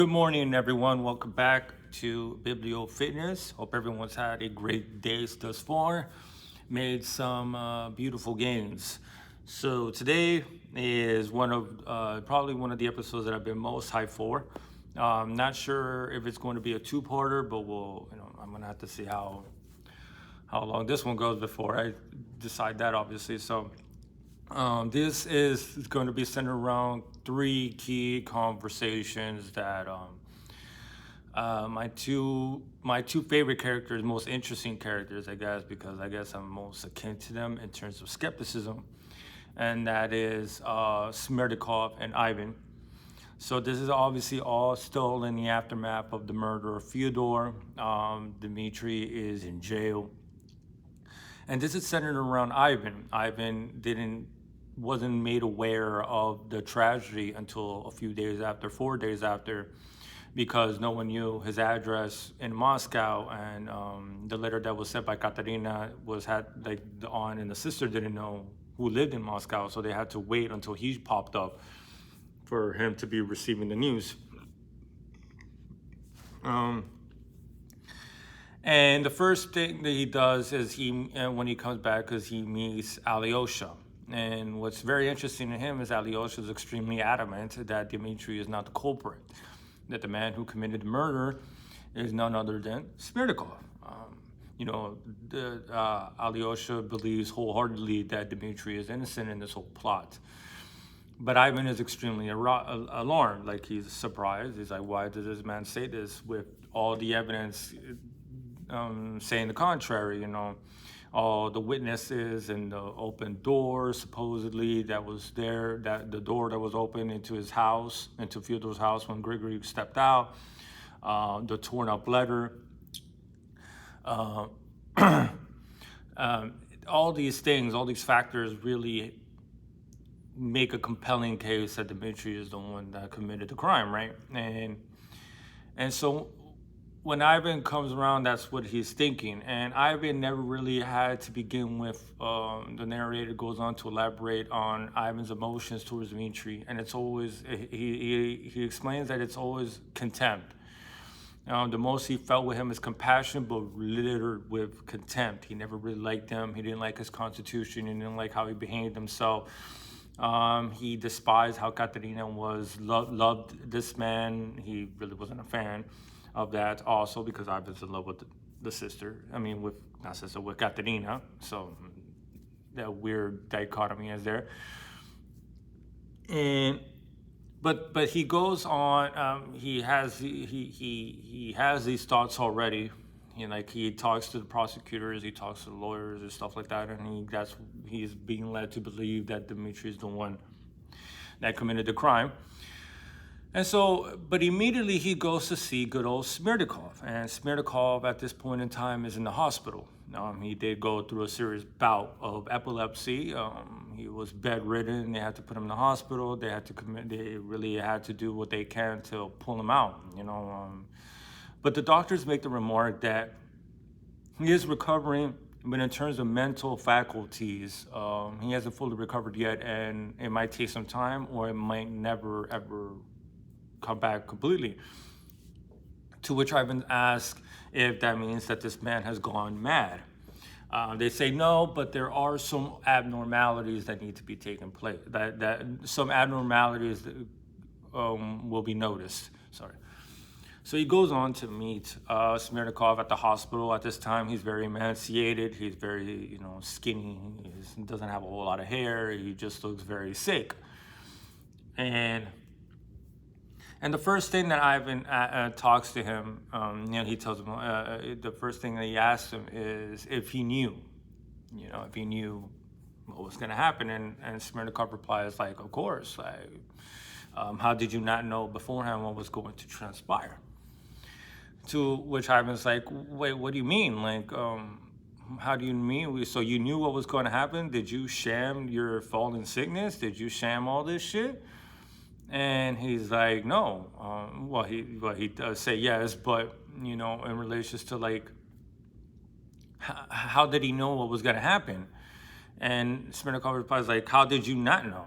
Good morning, everyone. Welcome back to Biblio Fitness. Hope everyone's had a great day thus far. Made some beautiful gains. So today is probably one of the episodes that I've been most hyped for. Not sure if it's going to be a two-parter, but I'm gonna have to see how long this one goes before I decide that, obviously. So this is going to be centered around three key conversations that my two favorite characters, most interesting characters, I guess, because I guess I'm most akin to them in terms of skepticism, and that is Smerdyakov and Ivan. So this is obviously all still in the aftermath of the murder of Fyodor. Dmitry is in jail, and this is centered around Ivan. Ivan wasn't made aware of the tragedy until a few days after, 4 days after, because no one knew his address in Moscow, and the letter that was sent by Katerina had like the aunt and the sister didn't know who lived in Moscow, so they had to wait until he popped up for him to be receiving the news. And the first thing that he does is when he comes back, is he meets Alyosha. And what's very interesting to him is Alyosha is extremely adamant that Dmitry is not the culprit, that the man who committed the murder is none other than Smerdyakov. Alyosha believes wholeheartedly that Dmitry is innocent in this whole plot. But Ivan is extremely alarmed, like he's surprised. He's like, why does this man say this with all the evidence saying the contrary, all the witnesses and the open door supposedly that was there, that the door that was open into his house, into Fyodor's house when Grigory stepped out, the torn up letter, all these things, all these factors really make a compelling case that Dmitry is the one that committed the crime, right? And so when Ivan comes around, that's what he's thinking. And Ivan never really had to begin with. The narrator goes on to elaborate on Ivan's emotions towards Dmitry, and it's always he explains that it's always contempt. The most he felt with him is compassion, but littered with contempt. He never really liked him. He didn't like his constitution. He didn't like how he behaved himself. He despised how Katerina loved this man. He really wasn't a fan of that, also because I was in love with the sister. I mean, with Katerina. So that weird dichotomy is there. And but he goes on. He has these thoughts already. He talks to the prosecutors, he talks to the lawyers and stuff like that, and he's being led to believe that Dmitry is the one that committed the crime. And so, but immediately he goes to see good old Smerdyakov. And Smerdyakov at this point in time is in the hospital. He did go through a serious bout of epilepsy. He was bedridden. They had to put him in the hospital. They really had to do what they can to pull him out, But the doctors make the remark that he is recovering, but in terms of mental faculties, he hasn't fully recovered yet, and it might take some time, or it might never, ever come back completely. To which I've been asked if that means that this man has gone mad. They say no, but there are some abnormalities that need to be taken place. That some abnormalities will be noticed. Sorry. So he goes on to meet Smerdyakov at the hospital. At this time, he's very emaciated. He's very, skinny. He doesn't have a whole lot of hair. He just looks very sick. And the first thing that Ivan talks to him, he tells him, the first thing that he asks him is if he knew, what was going to happen. And Smerdyakov replies, of course. How did you not know beforehand what was going to transpire? To which Ivan's like, wait, what do you mean? How do you mean? So you knew what was going to happen? Did you sham your fallen sickness? Did you sham all this shit? And he's like, no. He does say yes, but in relation to how did he know what was going to happen? And Smerdyakov replies how did you not know?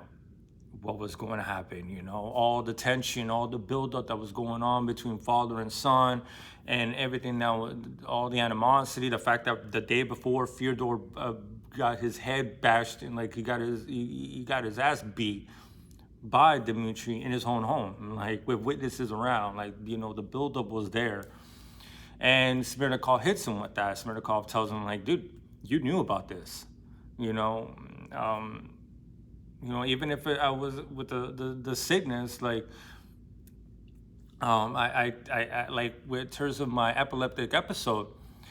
what was going to happen, all the tension, all the buildup that was going on between father and son, and everything now, all the animosity, the fact that the day before Fyodor got his head bashed and like he got his ass beat by Dmitry in his own home, like with witnesses around, like the buildup was there, and Smerdyakov hits him with that. Smerdyakov tells him like, dude, you knew about this, even if I was with the sickness, like, I like with terms of my epileptic episode,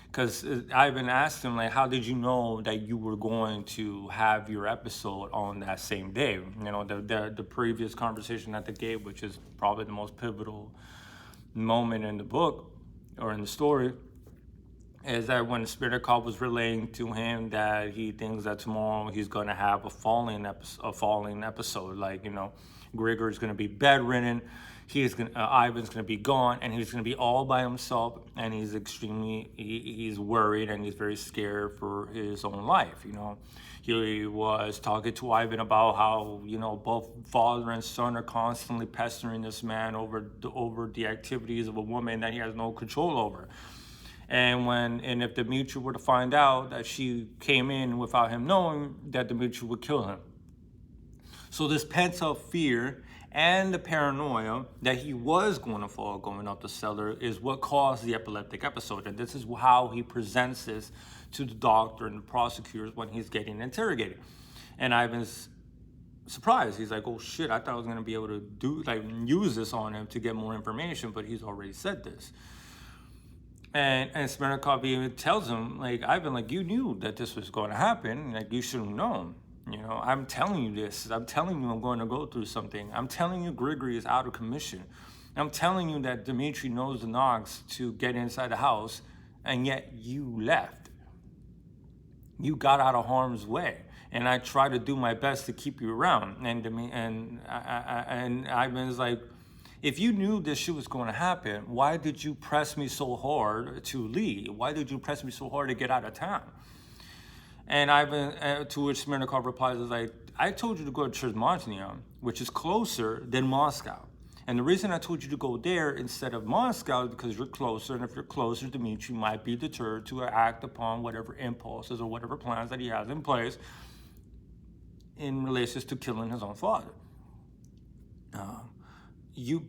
because Ivan asked him like, how did you know that you were going to have your episode on that same day? The previous conversation at the gate, which is probably the most pivotal moment in the book or in the story, is that when Smerdyakov was relaying to him that he thinks that tomorrow he's going to have a falling episode, like, Grigor's going to be bedridden, Ivan's going to be gone, and he's going to be all by himself, and he's he's worried, and he's very scared for his own life. He was talking to Ivan about how, both father and son are constantly pestering this man over the activities of a woman that he has no control over. And if Dmitry were to find out that she came in without him knowing, that Dmitry would kill him. So this pent-up fear and the paranoia that he was going to fall going up the cellar is what caused the epileptic episode. And this is how he presents this to the doctor and the prosecutors when he's getting interrogated. And Ivan's surprised. He's like, oh shit, I thought I was going to be able to use this on him to get more information, but he's already said this. And Smerdyakov even tells him, like, Ivan, like, you knew that this was going to happen. Like, you should have known. I'm telling you this. I'm telling you I'm going to go through something. I'm telling you Grigory is out of commission. I'm telling you that Dmitry knows the knocks to get inside the house, and yet you left. You got out of harm's way. And I try to do my best to keep you around. And Ivan's like, if you knew this shit was going to happen, why did you press me so hard to leave? Why did you press me so hard to get out of town? And Ivan, to which Smerdyakov replies, is like, I told you to go to Chernozhny, which is closer than Moscow. And the reason I told you to go there instead of Moscow is because you're closer, and if you're closer, Dmitry might be deterred to act upon whatever impulses or whatever plans that he has in place in relation to killing his own father.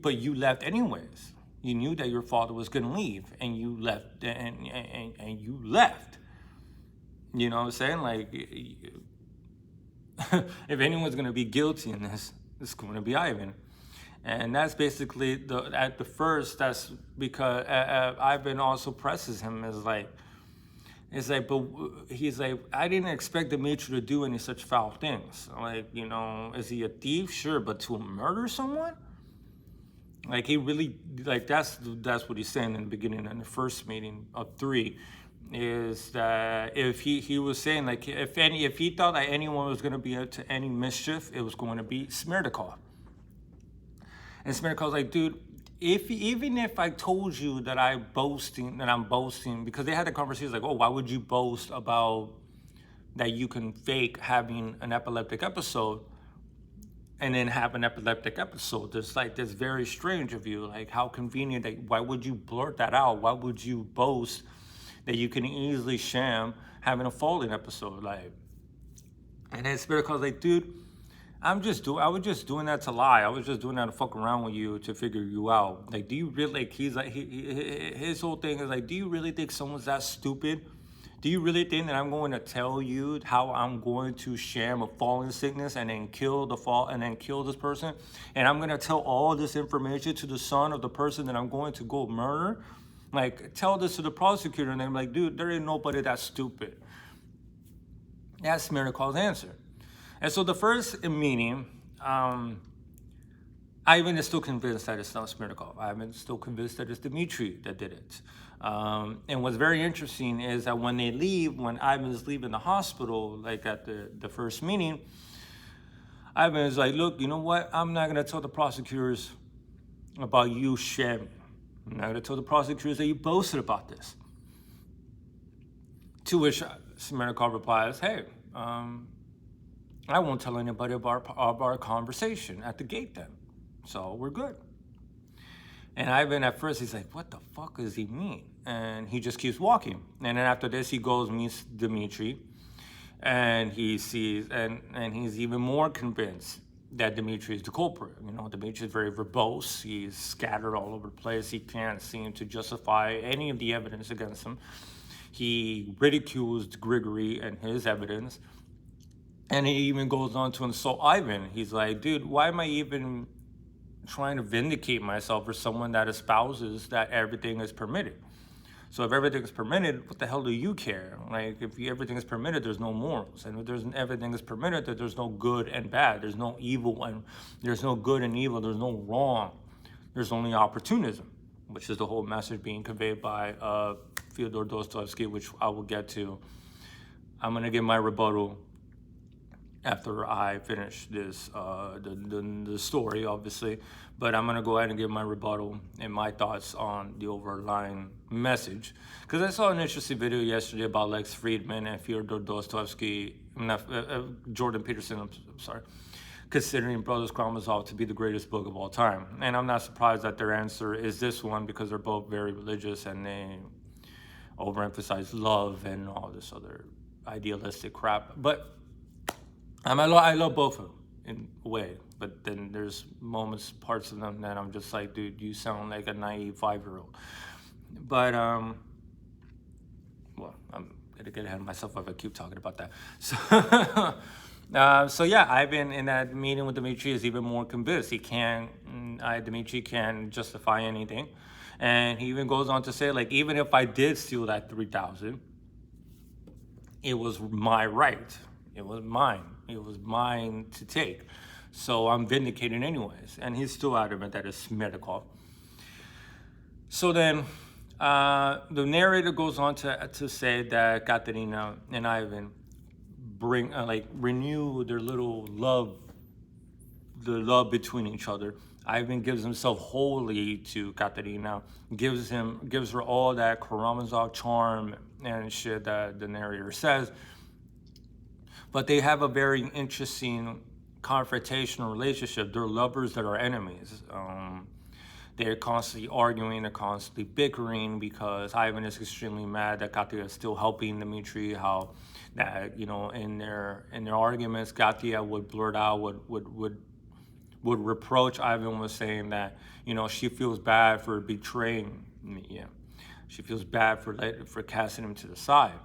But you left anyways. You knew that your father was going to leave, and you left, and you left. You know what I'm saying? Like, if anyone's going to be guilty in this, it's going to be Ivan. And that's basically, at the first, that's because Ivan also presses him, but he's like, I didn't expect Dmitry to do any such foul things. Like, is he a thief? Sure, but to murder someone? Like, he really, like, that's what he's saying in the beginning, in the first meeting of 3, is that if he was saying, like, if he thought that anyone was going to be up to any mischief, it was going to be Smerdyakov. And Smerdyakov's like, dude, even if I told you that I'm boasting, because they had the conversation like, oh, why would you boast about that you can fake having an epileptic episode and then have an epileptic episode? That's very strange of you. Like, how convenient why would you blurt that out? Why would you boast that you can easily sham having a falling episode? Like, and then Smerdyakov's like, dude, I was just doing that to lie. I was just doing that to fuck around with you, to figure you out. Like, do you really, like, he's like, his whole thing is like, do you really think someone's that stupid? Do you really think that I'm going to tell you how I'm going to sham a falling sickness and then kill this person? And I'm going to tell all this information to the son of the person that I'm going to go murder? Like, tell this to the prosecutor, and I'm like, dude, there ain't nobody that stupid. That's Smerdyakov's answer. And so the first meeting, Ivan is still convinced that it's not Smerdyakov. Ivan is still convinced that it's Dmitry that did it. And what's very interesting is that when Ivan is leaving the hospital, like at the first meeting, Ivan is like, look, you know what? I'm not going to tell the prosecutors about you shamming. I'm not going to tell the prosecutors that you boasted about this. To which Smerdyakov replies, hey, I won't tell anybody of our conversation at the gate then. So we're good. And Ivan, at first, he's like, what the fuck does he mean? And he just keeps walking. And then after this, he goes, meets Dimitri, and he sees, and he's even more convinced that Dimitri is the culprit. You know, Dimitri is very verbose. He's scattered all over the place. He can't seem to justify any of the evidence against him. He ridicules Grigory and his evidence. And he even goes on to insult Ivan. He's like, dude, why am I even trying to vindicate myself for someone that espouses that everything is permitted? So if everything is permitted, what the hell do you care? Like, if everything is permitted, there's no morals. And if everything is permitted, that there's no good and bad. There's no evil and there's no good and evil. There's no wrong. There's only opportunism, which is the whole message being conveyed by Fyodor Dostoevsky, which I will get to. I'm going to give my rebuttal after I finish this, the story, obviously. But I'm going to go ahead and give my rebuttal and my thoughts on the overlying message. Because I saw an interesting video yesterday about Lex Friedman and Fyodor Dostoevsky, Jordan Peterson, I'm sorry, considering Brothers Karamazov to be the greatest book of all time. And I'm not surprised that their answer is this one, because they're both very religious and they overemphasize love and all this other idealistic crap. But I love both of them in a way, but then there's moments, parts of them that I'm just like, dude, you sound like a naive 5-year-old. But well, I'm gonna get ahead of myself if I keep talking about that. So, so yeah, I've been in that meeting with Dimitri is even more convinced. Dimitri can't justify anything, and he even goes on to say, like, even if I did steal that 3,000, it was my right. It was mine. It was mine to take. So I'm vindicated anyways. And he's still adamant that it's Smerdyakov. So then the narrator goes on to say that Katerina and Ivan renew their little love, the love between each other. Ivan gives himself wholly to Katerina, gives her all that Karamazov charm and shit that the narrator says. But they have a very interesting confrontational relationship. They're lovers that are enemies. They're constantly arguing, they're constantly bickering because Ivan is extremely mad that Katya is still helping Dmitry. How that, you know, in their arguments, Katya would blurt out, would reproach Ivan, was saying that, you know, she feels bad for betraying me. Yeah, she feels bad for casting him to the side.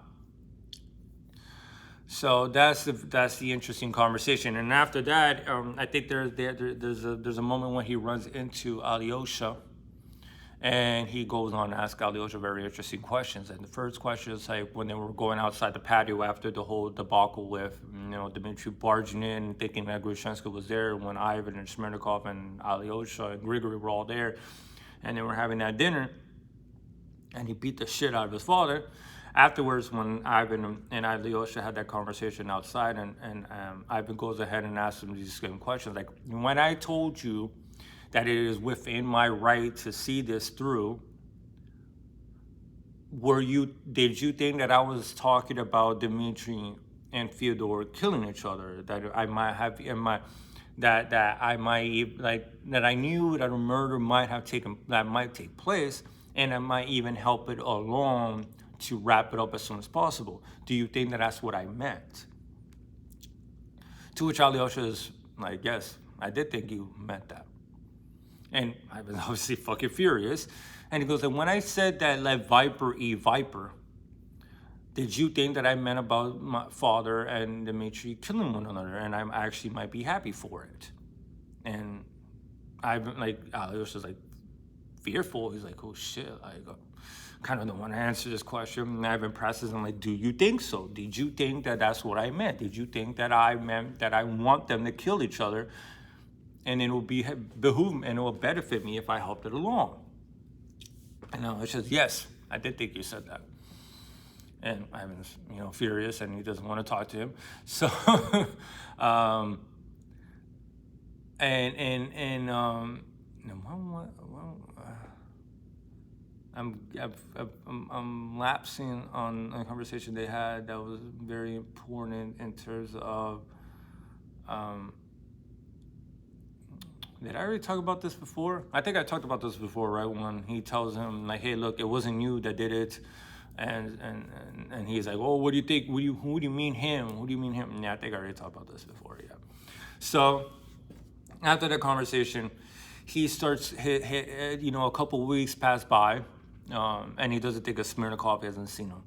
So that's the interesting conversation. And after that, I think there's a moment when he runs into Alyosha, and he goes on to ask Alyosha very interesting questions. And the first question is like when they were going outside the patio after the whole debacle with, you know, Dmitry barging in thinking that Grushenko was there, when Ivan and Smerdyakov and Alyosha and Grigory were all there, and they were having that dinner, and he beat the shit out of his father. Afterwards, when Ivan and Alyosha had that conversation outside, and Ivan goes ahead and asks him these same questions, like, when I told you that it is within my right to see this through, did you think that I was talking about Dmitry and Fyodor killing each other? That I might have that I knew that a murder might take place, and I might even help it along to wrap it up as soon as possible. Do you think that that's what I meant? To which Alyosha is like, yes, I did think you meant that. And I was obviously fucking furious. And he goes, and when I said that let viper eat viper, did you think that I meant about my father and Dmitry killing one another? And I actually might be happy for it. And Alyosha's like fearful. He's like, oh shit, kind of don't want to answer this question. And Ivan presses him like, do you think so? Did you think that that's what I meant? Did you think that I meant that I want them to kill each other, and it will behoove and it will benefit me if I helped it along? And Alex says, yes, I did think you said that. And Ivan's, you know, furious, and he doesn't want to talk to him. So, I'm lapsing on a conversation they had that was very important in terms of Did I already talk about this before? I think I talked about this before, right? When he tells him like, "Hey, look, it wasn't you that did it," and he's like, "Oh, what do you think? Who do you mean him? Who do you mean him?" Yeah, I think I already talked about this before. Yeah. So after the conversation, he starts. A couple weeks pass by, and he doesn't think of Smerdyakov. He hasn't seen him.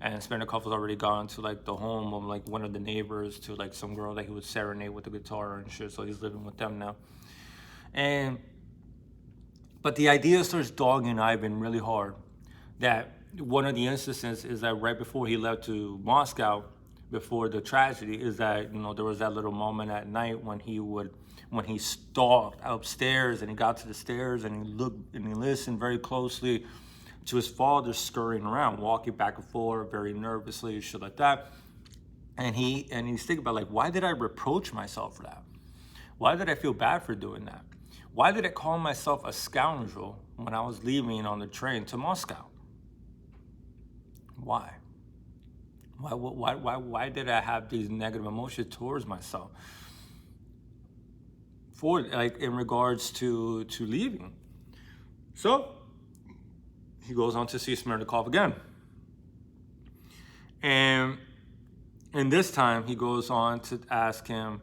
And Smerdyakov was already gone to like the home of like one of the neighbors, to like some girl that he would serenade with the guitar and shit. So he's living with them now. But the idea starts dogging Ivan really hard. That one of the instances is that right before he left to Moscow, before the tragedy, is that there was that little moment at night when he stalked upstairs and he got to the stairs and he looked and he listened very closely to his father scurrying around, walking back and forth very nervously, shit like that. And he's thinking about like, why did I reproach myself for that? Why did I feel bad for doing that? Why did I call myself a scoundrel when I was leaving on the train to Moscow? Why? Why did I have these negative emotions towards myself? For like in regards to leaving. So he goes on to see Smerdyakov again. And this time he goes on to ask him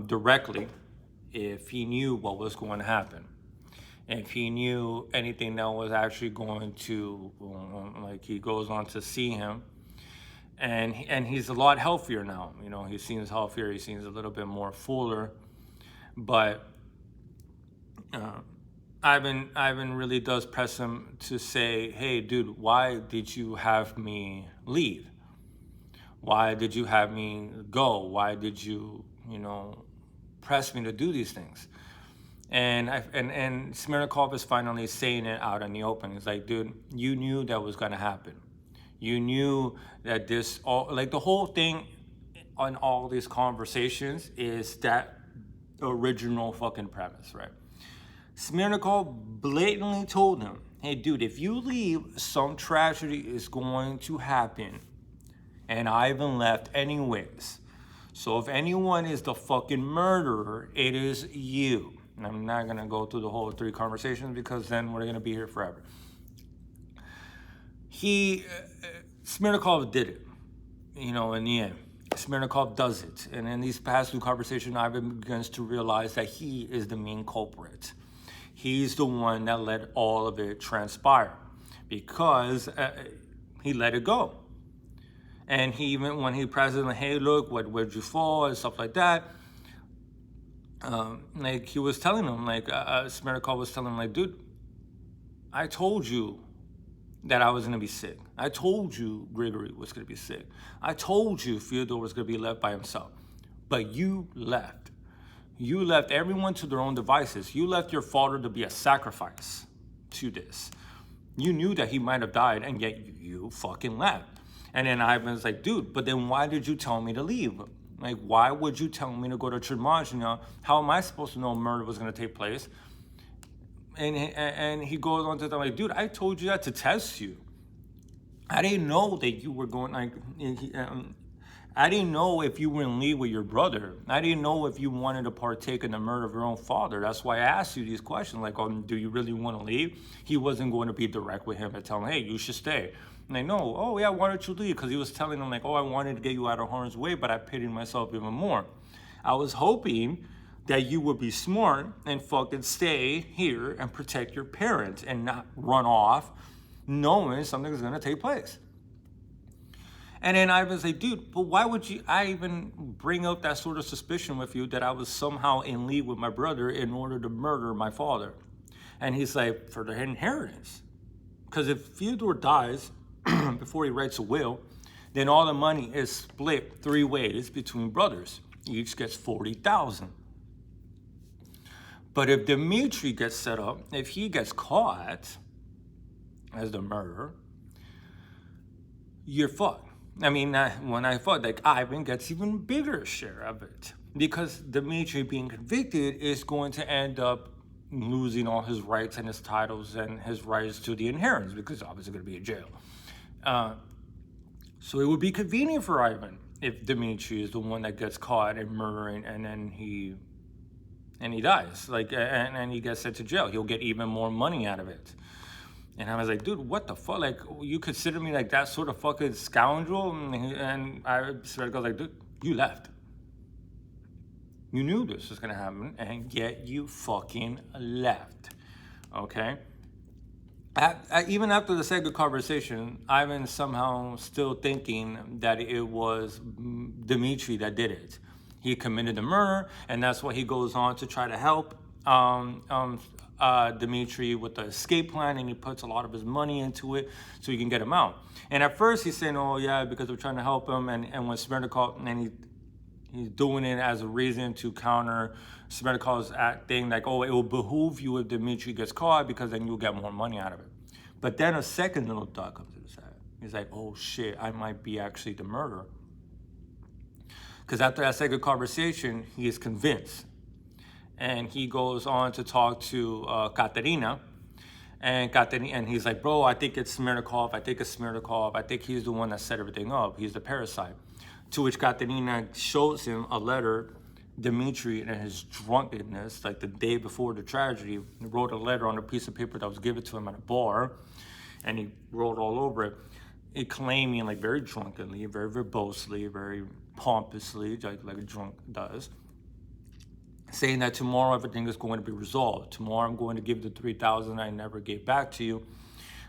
directly if he knew what was going to happen, if he knew anything that was actually going to, like, he goes on to see him, and he's a lot healthier now. He seems healthier. He seems a little bit more fuller, but Ivan really does press him to say, "Hey, dude, why did you have me leave? Why did you have me go? Why did you, press me to do these things?" And Smerdyakov is finally saying it out in the open. He's like, "Dude, you knew that was gonna happen. You knew that the whole thing on all these conversations is that original fucking premise, right?" Smerdyakov blatantly told him, "Hey, dude, if you leave, some tragedy is going to happen." And Ivan left anyways. So if anyone is the fucking murderer, it is you. And I'm not going to go through the whole 3 conversations because then we're going to be here forever. Smerdyakov did it, in the end. Smerdyakov does it. And in these past 2 conversations, Ivan begins to realize that he is the main culprit. He's the one that let all of it transpire because he let it go. And when he pressed him, "Hey, look, where'd you fall?" and stuff like that. Like he was telling him, Smerdyakov was telling him, like, "Dude, I told you that I was gonna be sick. I told you Grigory was gonna be sick. I told you Fyodor was gonna be left by himself. But you left. You left everyone to their own devices. You left your father to be a sacrifice to this. You knew that he might have died, and yet you fucking left." And then Ivan's like, "Dude, but then why did you tell me to leave? Like, why would you tell me to go to Chermazhina? How am I supposed to know murder was going to take place?" And he goes on to tell, like, "Dude, I told you that to test you. I didn't know that you were going, I didn't know if you were in league with your brother. I didn't know if you wanted to partake in the murder of your own father. That's why I asked you these questions, like, do you really want to leave?" He wasn't going to be direct with him and tell him, "Hey, you should stay." And they know, "Oh yeah, why don't you leave?" Because he was telling them like, "Oh, I wanted to get you out of harm's way, but I pitied myself even more. I was hoping that you would be smart and fucking stay here and protect your parents and not run off knowing something's gonna take place." And then Ivan's like, "Dude, but why would I even bring up that sort of suspicion with you that I was somehow in league with my brother in order to murder my father?" And he's like, "For the inheritance. Because if Fyodor dies before he writes a will, then all the money is split 3 ways between brothers. Each gets 40,000. But if Dmitri gets set up, if he gets caught as the murderer, you're fucked." I mean, when I thought, like, Ivan gets even bigger share of it because Dmitri being convicted is going to end up losing all his rights and his titles and his rights to the inheritance because he's obviously going to be in jail. So it would be convenient for Ivan if Dimitri is the one that gets caught in murdering, and then he dies, like, and he gets sent to jail, he'll get even more money out of it. And I was like, dude, what the fuck? Like, you consider me like that sort of fucking scoundrel? And I started going like, dude, you left. You knew this was gonna happen, and yet you fucking left. Okay? Even after the second conversation, Ivan somehow still thinking that it was Dimitri that did it. He committed the murder, and that's why he goes on to try to help Dimitri with the escape plan, and he puts a lot of his money into it so he can get him out. And at first he's saying, oh yeah, because we're trying to help him, and when Smerdyakov, and he's doing it as a reason to counter Smerdyakov's thing, like, oh, it will behoove you if Dimitri gets caught because then you'll get more money out of it. But then a second little thought comes to his head. He's like, oh shit, I might be actually the murderer. Because after that second conversation, he is convinced. And he goes on to talk to Katerina. And he's like, bro, I think it's Smerdyakov. I think it's Smerdyakov. I think he's the one that set everything up. He's the parasite. To which Katerina shows him a letter. Dimitri, in his drunkenness, like the day before the tragedy, wrote a letter on a piece of paper that was given to him at a bar. And he wrote all over it, claiming, like, very drunkenly, very verbosely, very pompously, like a drunk does, saying that tomorrow everything is going to be resolved. Tomorrow I'm going to give the 3,000 I never gave back to you.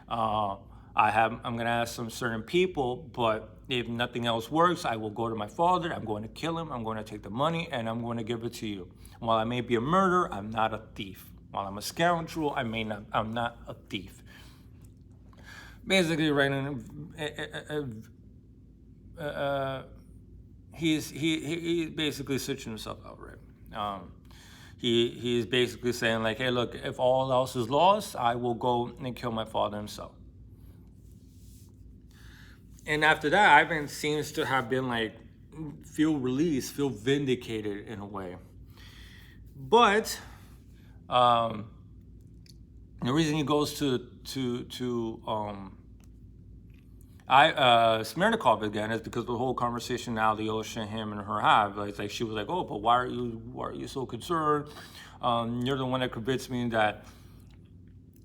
I'm going to ask some certain people, but if nothing else works, I will go to my father. I'm going to kill him. I'm going to take the money, and I'm going to give it to you. While I may be a murderer, I'm not a thief. While I'm a scoundrel, I'm not a thief. Basically, right, he's basically switching himself out, right? He's basically saying, like, hey, look, if all else is lost, I will go and kill my father himself. And after that, Ivan seems to have been, like, feel released, feel vindicated in a way. But the reason he goes to Smerdyakov again is because the whole conversation now Alyosha, him, and her have, like she was like, oh, but why are you so concerned? You're the one that convinced me that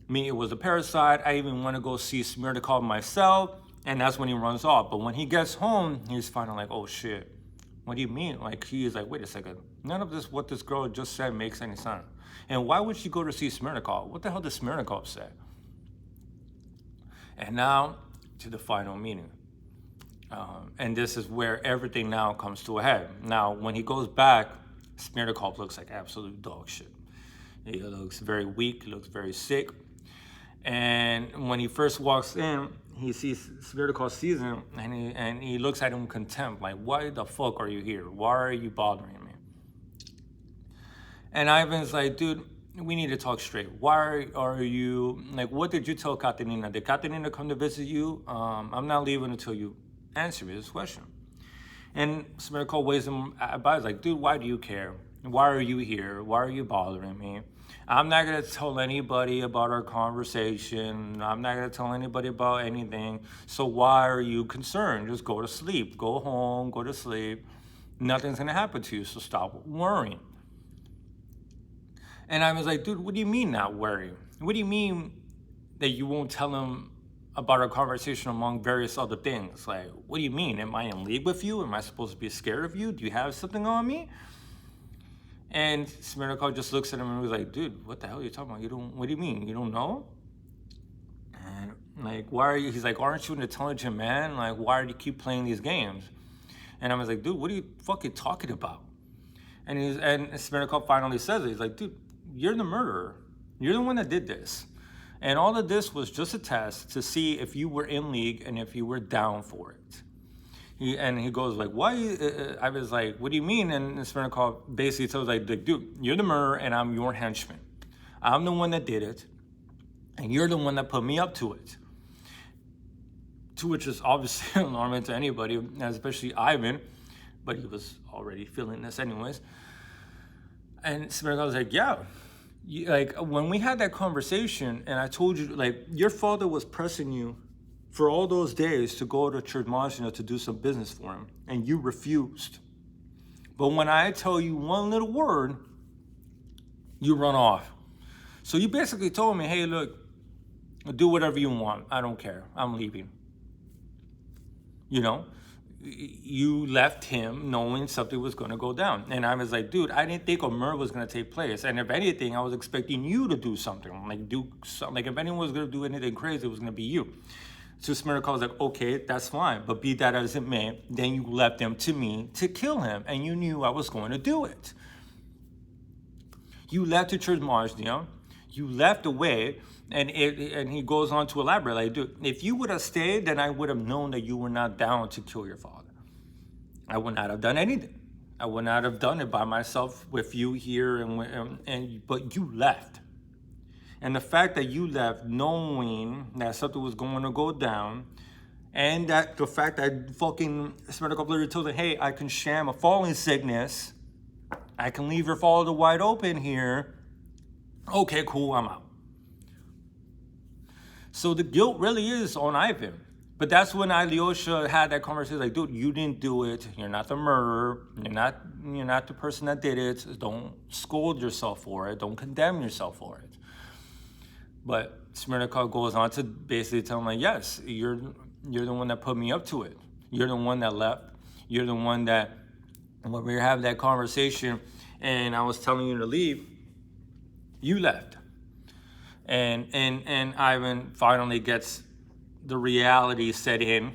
it was a parasite. I even want to go see Smerdyakov myself. And that's when he runs off. But when he gets home, he's finally like, oh shit, what do you mean? Like, he's like, wait a second, none of this, what this girl just said, makes any sense. And why would she go to see Smerdyakov? What the hell did Smerdyakov say? And now to the final meeting. And this is where everything now comes to a head. Now, when he goes back, Smerdyakov looks like absolute dog shit. He looks very weak, he looks very sick. And when he first walks in, he sees Smerdyakov sees him, and he looks at him with contempt, like, why the fuck are you here? Why are you bothering me? And Ivan's like, dude, we need to talk straight. Why are you, like, what did you tell Katerina? Did Katerina come to visit you? I'm not leaving until you answer me this question. And Smerdyakov weighs him by, he's like, dude, why do you care? Why are you here? Why are you bothering me? I'm not going to tell anybody about our conversation. I'm not going to tell anybody about anything. So why are you concerned? Just go to sleep. Go home. Go to sleep. Nothing's going to happen to you, so stop worrying. And I was like, dude, what do you mean not worrying? What do you mean that you won't tell him about our conversation among various other things? Like, what do you mean? Am I in league with you? Am I supposed to be scared of you? Do you have something on me? And Smerdyakov just looks at him and was like, dude, what the hell are you talking about? What do you mean? You don't know? And like, why are you, he's like, aren't you an intelligent man? Like, why do you keep playing these games? And I was like, dude, what are you fucking talking about? And Smerdyakov finally says it. He's like, dude, you're the murderer. You're the one that did this. And all of this was just a test to see if you were in league and if you were down for it. He goes like, why? I was like, what do you mean? And Smerdyakov basically tells like, dude, you're the murderer and I'm your henchman. I'm the one that did it. And you're the one that put me up to it. To which is obviously alarming to anybody, especially Ivan. But he was already feeling this anyways. And Smerdyakov was like, yeah. Like, when we had that conversation and I told you, like, your father was pressing you for all those days to go to Church Monsignor to do some business for him, and you refused. But when I tell you one little word, you run off. So you basically told me, hey, look, do whatever you want. I don't care. I'm leaving. You know, you left him knowing something was going to go down. And I was like, dude, I didn't think a murder was going to take place. And if anything, I was expecting you to do something. Like, do something. Like, if anyone was going to do anything crazy, it was going to be you. So Smerdyakov was like, okay, that's fine. But be that as it may, then you left them to me to kill him. And you knew I was going to do it. You left to Church Monsignor. You left away. And he goes on to elaborate, like, dude, if you would have stayed, then I would have known that you were not down to kill your father. I would not have done anything. I would not have done it by myself with you here, but you left. And the fact that you left knowing that something was going to go down, and that the fact that fucking Smerdyakov literally told him, hey, I can sham a falling sickness. I can leave your father wide open here. Okay, cool, I'm out. So the guilt really is on Ivan. But that's when Alyosha had that conversation, like, dude, you didn't do it. You're not the murderer. You're not the person that did it. Don't scold yourself for it. Don't condemn yourself for it. But Smerdyakov goes on to basically tell him, like, yes, you're the one that put me up to it. You're the one that left. You're the one that, when we were having that conversation and I was telling you to leave, you left. And Ivan finally gets the reality set in,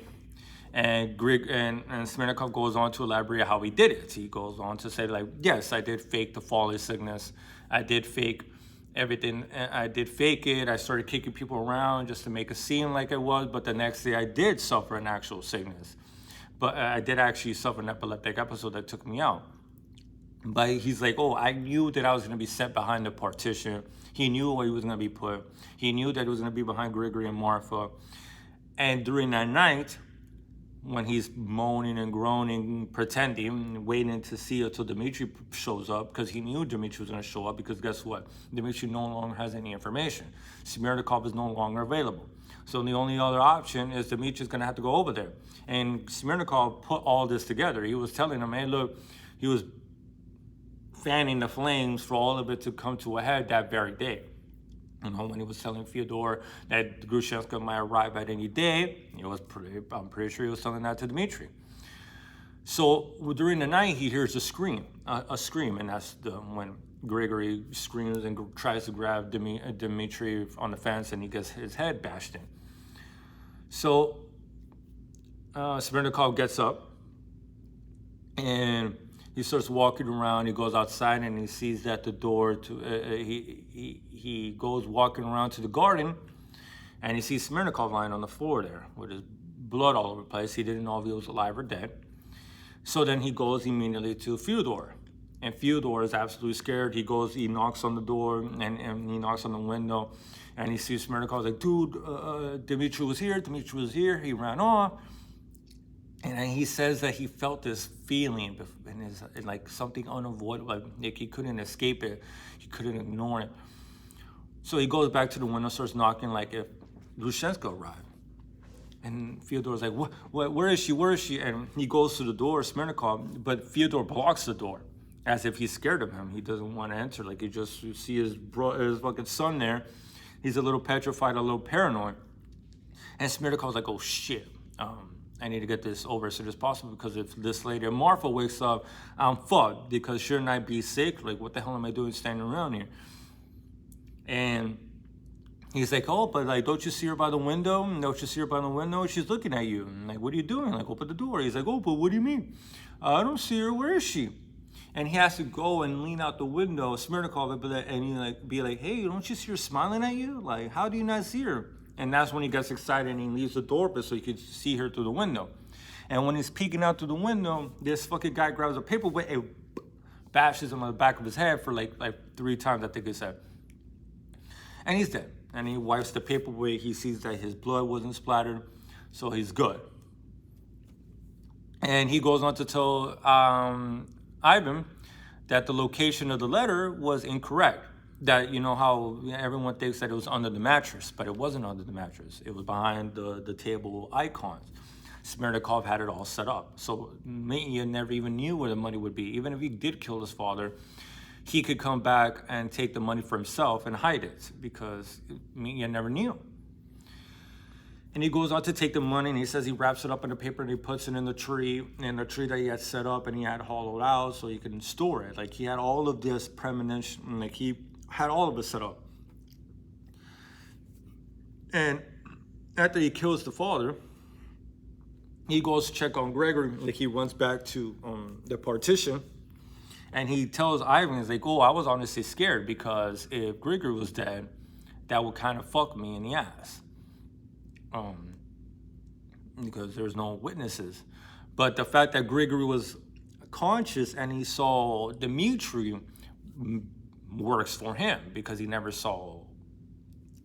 and Smerdyakov goes on to elaborate how he did it. He goes on to say, like, yes, I did fake the falling sickness. I did fake everything. I did fake it. I started kicking people around just to make it seem like it was, but the next day I did suffer an actual sickness. But I did actually suffer an epileptic episode that took me out. But he's like, oh, I knew that I was going to be set behind the partition. He knew where he was going to be put. He knew that he was going to be behind Grigory and Marfa. And during that night, when he's moaning and groaning, pretending, waiting to see until Dmitry shows up, because he knew Dmitry was going to show up, because guess what? Dmitry no longer has any information. Smerdyakov is no longer available. So the only other option is Dmitry's going to have to go over there. And Smerdyakov put all this together. He was telling him, hey, look, he was fanning the flames for all of it to come to a head that very day. You know, when he was telling Fyodor that Grushenko might arrive at any day, I'm pretty sure he was telling that to Dmitry. So during the night, he hears a scream, and that's when Grigory screams and tries to grab Dmitry on the fence, and he gets his head bashed in. So Smerdyakov gets up, and he starts walking around. He goes outside and he sees that the door to he goes walking around to the garden, and he sees Smerdyakov lying on the floor there with his blood all over the place. He didn't know if he was alive or dead. So then he goes immediately to Fyodor, and Fyodor is absolutely scared. He knocks on the door and he knocks on the window, and he sees Smerdyakov. Like, dude, Dmitry was here. He ran off. And he says that he felt this feeling in like something unavoidable, like he couldn't escape it, he couldn't ignore it. So he goes back to the window, starts knocking like if Grushenko arrived. And Fyodor's like, where is she? And he goes to the door, Smerdyakov, but Fyodor blocks the door as if he's scared of him. He doesn't want to enter. Like, you see his fucking son there. He's a little petrified, a little paranoid. And Smerdykov's like, oh shit. I need to get this over as soon as possible, because if this lady Marfa wakes up, I'm fucked, because shouldn't I be sick? Like, what the hell am I doing standing around here? And he's like, oh, but like, don't you see her by the window? She's looking at you. And like, what are you doing? Like, open the door. He's like, oh, but what do you mean? I don't see her. Where is she? And he has to go and lean out the window, Smerdyakov, and be like, hey, don't you see her smiling at you? Like, how do you not see her? And that's when he gets excited and he leaves the door open so he could see her through the window. And when he's peeking out through the window, this fucking guy grabs a paperweight and bashes him on the back of his head for like 3 times, I think he said. And he's dead. And he wipes the paperweight. He sees that his blood wasn't splattered, so he's good. And he goes on to tell Ivan that the location of the letter was incorrect. that, you know how everyone thinks that it was under the mattress, but it wasn't under the mattress. It was behind the table icons. Smerdyakov had it all set up. So Mitya never even knew where the money would be. Even if he did kill his father, he could come back and take the money for himself and hide it, because Mitya never knew. And he goes out to take the money, and he says he wraps it up in the paper and he puts it in the tree that he had set up and he had hollowed out so he can store it. Like, he had all of this premonition, like he had all of it set up. And after he kills the father, he goes to check on Gregory. Like, he runs back to the partition, and he tells Ivan, he's like, oh, I was honestly scared, because if Gregory was dead, that would kind of fuck me in the ass. Because there's no witnesses. But the fact that Gregory was conscious and he saw Dmitri works for him, because he never saw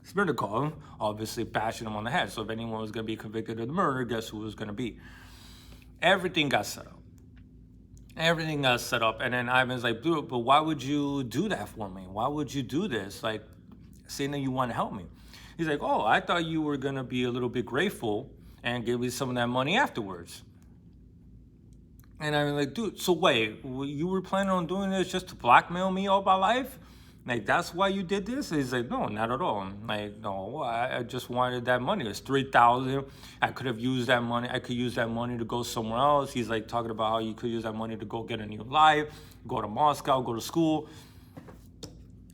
Smerdyakov, obviously bashing him on the head. So if anyone was going to be convicted of the murder, guess who it was going to be? Everything got set up. Everything got set up. And then Ivan's like, dude, but why would you do that for me? Why would you do this? Like, saying that you want to help me. He's like, oh, I thought you were going to be a little bit grateful and give me some of that money afterwards. And I'm like, dude, so wait, you were planning on doing this just to blackmail me all my life? Like, that's why you did this? He's like, no, not at all. I'm like, no, I just wanted that money. It's $3,000. I could have used that money. I could use that money to go somewhere else. He's like talking about how you could use that money to go get a new life, go to Moscow, go to school.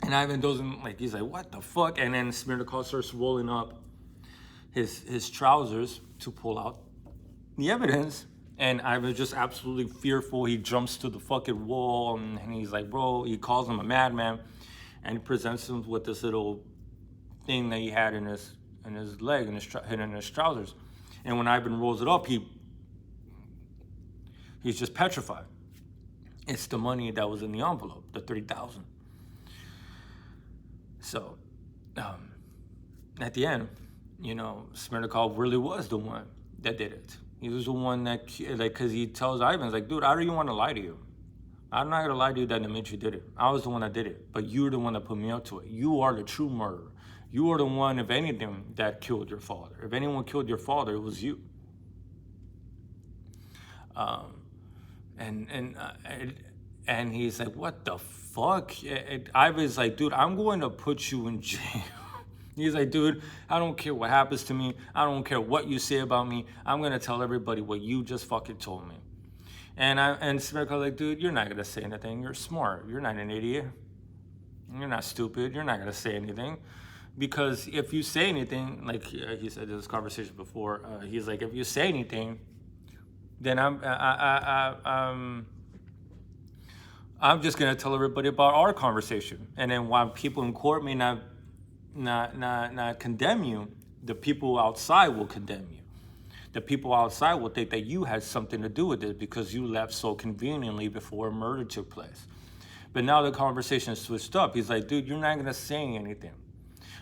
And Ivan doesn't, like, he's like, what the fuck? And then Smerdyakov starts rolling up his trousers to pull out the evidence. And Ivan's just absolutely fearful. He jumps to the fucking wall, and he's like, bro, he calls him a madman. And he presents him with this little thing that he had in his leg, in his trousers. And when Ivan rolls it up, he's just petrified. It's the money that was in the envelope, the $3,000. So, at the end, you know, Smerdyakov really was the one that did it. He was the one that, like, because he tells Ivan, like, dude, I don't even want to lie to you. I'm not going to lie to you that Dmitri did it. I was the one that did it, but you're the one that put me up to it. You are the true murderer. You are the one, if anything, that killed your father. If anyone killed your father, it was you. And he's like, what the fuck? Ivan's like, dude, I'm going to put you in jail. He's like, dude, I don't care what happens to me. I don't care what you say about me. I'm going to tell everybody what you just fucking told me. And Smerdyakov like, dude, you're not going to say anything. You're smart. You're not an idiot. You're not stupid. You're not going to say anything. Because if you say anything, like he said in this conversation before, he's like, if you say anything, then I'm just going to tell everybody about our conversation. And then while people in court may not condemn you, the people outside will condemn you. The people outside will think that you had something to do with it because you left so conveniently before a murder took place. But now the conversation is switched up. He's like, dude, you're not going to say anything.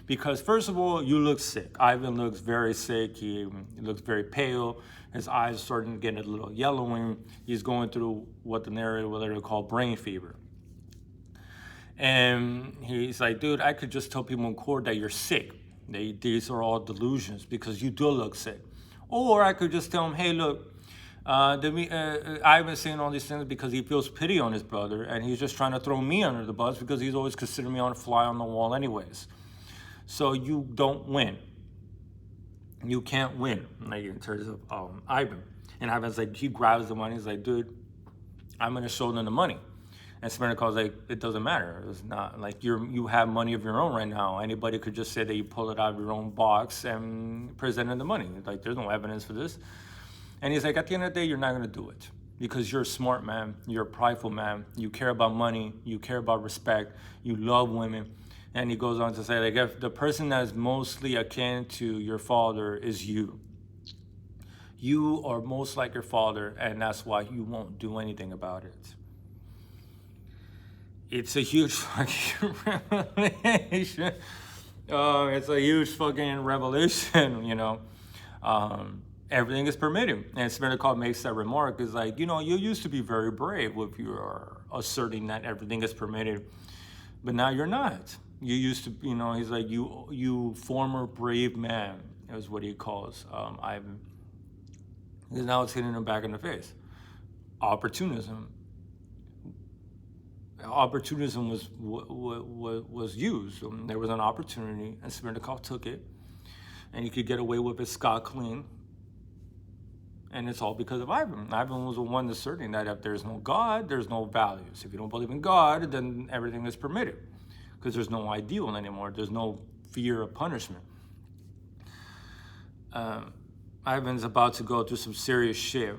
Because first of all, you look sick. Ivan looks very sick. He looks very pale. His eyes are starting to get a little yellowing. He's going through what the narrator would later call brain fever. And he's like, dude, I could just tell people in court that you're sick. These are all delusions because you do look sick. Or I could just tell him, hey, look, Ivan's saying all these things because he feels pity on his brother, and he's just trying to throw me under the bus because he's always considered me on a fly on the wall anyways. So you don't win. You can't win, like in terms of Ivan. And Ivan's like, he grabs the money. He's like, dude, I'm going to show them the money. And Smerdyakov like, it doesn't matter. It's not like you have money of your own right now. Anybody could just say that you pull it out of your own box and present the money. Like, there's no evidence for this. And he's like, at the end of the day, you're not going to do it because you're a smart man. You're a prideful man. You care about money. You care about respect. You love women. And he goes on to say, like, if the person that's mostly akin to your father is you, you are most like your father, and that's why you won't do anything about it. It's a huge fucking revelation. It's a huge fucking revelation, you know. Everything is permitted. And Smerdyakov makes that remark, is like, you know, you used to be very brave if you're asserting that everything is permitted, but now you're not. You used to, he's like, you former brave man, is what he calls Ivan. Because now it's hitting him back in the face. Opportunism. Opportunism was used. There was an opportunity, and Smerdyakov took it, and he could get away with it scot clean. And it's all because of Ivan. Ivan was the one asserting that if there's no God, there's no values. If you don't believe in God, then everything is permitted, because there's no ideal anymore. There's no fear of punishment. Ivan's about to go through some serious shit.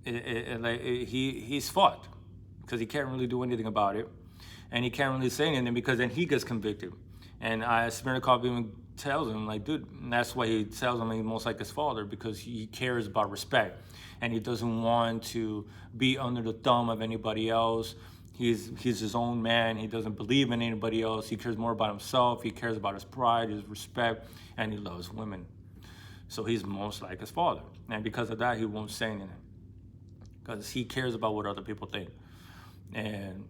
He's fucked, because he can't really do anything about it, and he can't really say anything, because then he gets convicted. And Smerdyakov even tells him, like, dude, and that's why he tells him he's most like his father, because he cares about respect, and he doesn't want to be under the thumb of anybody else. He's his own man. He doesn't believe in anybody else. He cares more about himself. He cares about his pride, his respect, and he loves women. So he's most like his father, and because of that, he won't say anything, because he cares about what other people think. And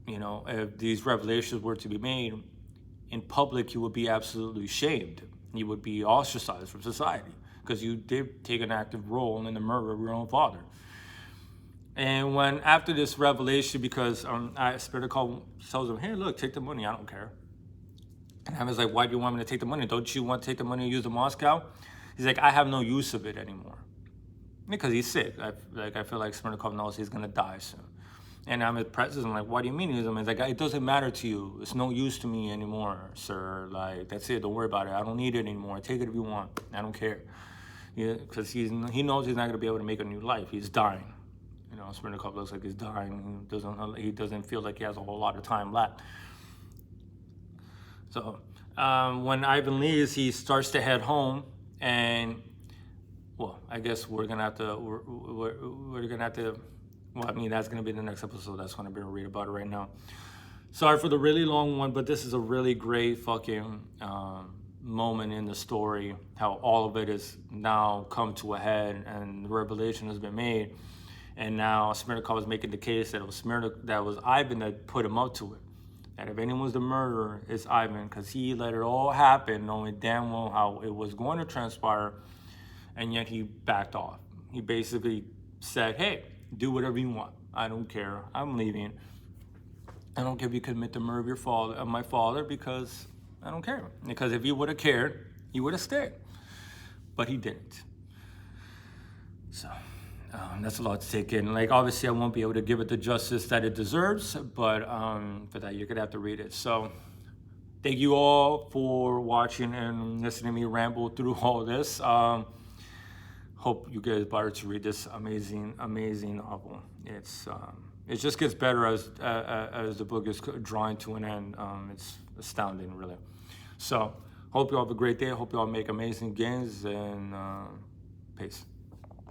if these revelations were to be made in public, you would be absolutely shamed. You would be ostracized from society, because you did take an active role in the murder of your own father. And when after this revelation, because Smerdyakov tells him, hey, look, take the money, I don't care. And I was like, why do you want me to take the money? Don't you want to take the money and use the Moscow? He's like, I have no use of it anymore, because he's sick. I feel like Smerdyakov knows he's gonna die soon. And I'm at presses. I'm like, what do you mean? He's like, it doesn't matter to you. It's no use to me anymore, sir. Like, that's it. Don't worry about it. I don't need it anymore. Take it if you want. I don't care. Yeah, because he knows he's not gonna be able to make a new life. He's dying. Smerdyakov looks like he's dying. He doesn't feel like he has a whole lot of time left. So when Ivan leaves, he starts to head home, and I guess we're gonna have to. Well, I mean, that's going to be the next episode. That's going to be a read about it right now. Sorry for the really long one, but this is a really great fucking moment in the story, how all of it has now come to a head and the revelation has been made. And now Smerdyakov is making the case that it was Ivan that put him up to it. That if anyone's the murderer, it's Ivan, because he let it all happen, knowing damn well how it was going to transpire, and yet he backed off. He basically said, hey, do whatever you want. I don't care. I'm leaving. I don't care if you commit the murder of my father, because I don't care. Because if you would have cared, you would have stayed. But he didn't. So that's a lot to take in. Like, obviously, I won't be able to give it the justice that it deserves, but for that, you're gonna have to read it. So thank you all for watching and listening to me ramble through all this. Hope you guys bother to read this amazing novel. It just gets better as the book is drawing to an end. It's astounding, really. So hope you all have a great day. Hope you all make amazing gains, and peace.